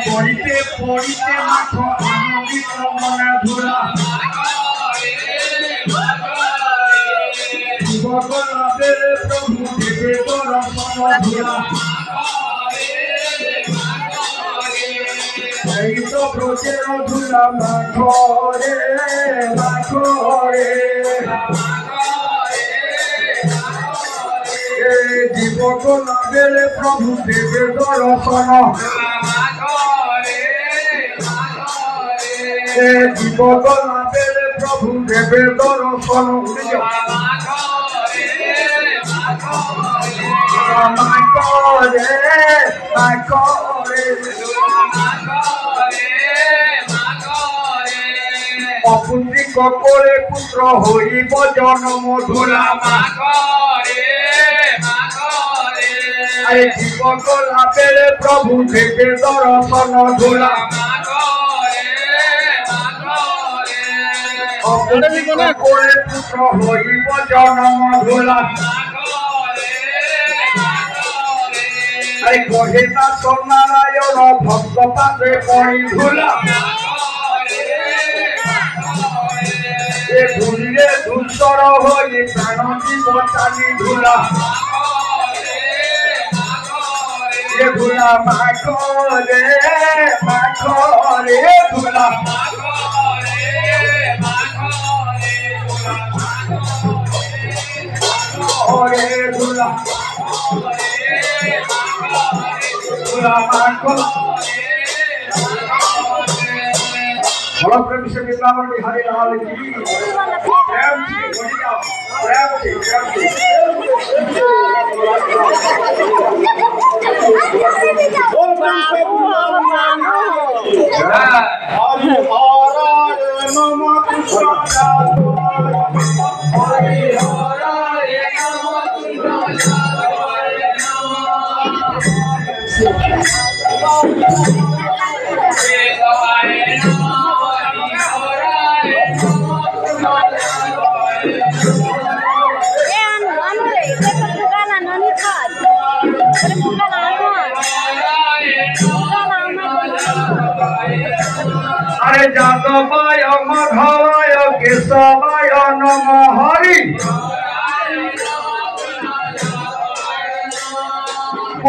পড়িতে পড়িতে মাঠ আনন্দিত মনে ধুলা ভগবানের প্রভু দেবে দর্শন ধুলা এই তো ব্রজের ধুলা মাঠরে মাঠরে জীবক লাভের প্রভু দেবে দর্শন জীবক লাভের প্রভু দেবে দর্শন অপুত্রিক করে পুত্র হইব জন্ম ধুলা জীবক লাভের প্রভু দেবে দর্শন ধুলা অপুত্রিক করে পুত্র হইব জন্ম ধুলা কহে না নারায়ণ ভক্ত পাশে পড়ি ধুলা ধুলিরে ধূসর হয়ে প্রাণ জীব চালি ধুলা ধুলা মাখরে মাখরে ধুলা ওরে ধুলা ধুলা মাখরে बोलो प्रेम से वृंदावन बिहारी लाल की प्रेम से बोली जाओ प्रेम से बोल प्रेम से हरि हराय नमः कृष्णाय हरि हराय नमः अरे जादवाय माधवाय केशवाय नमः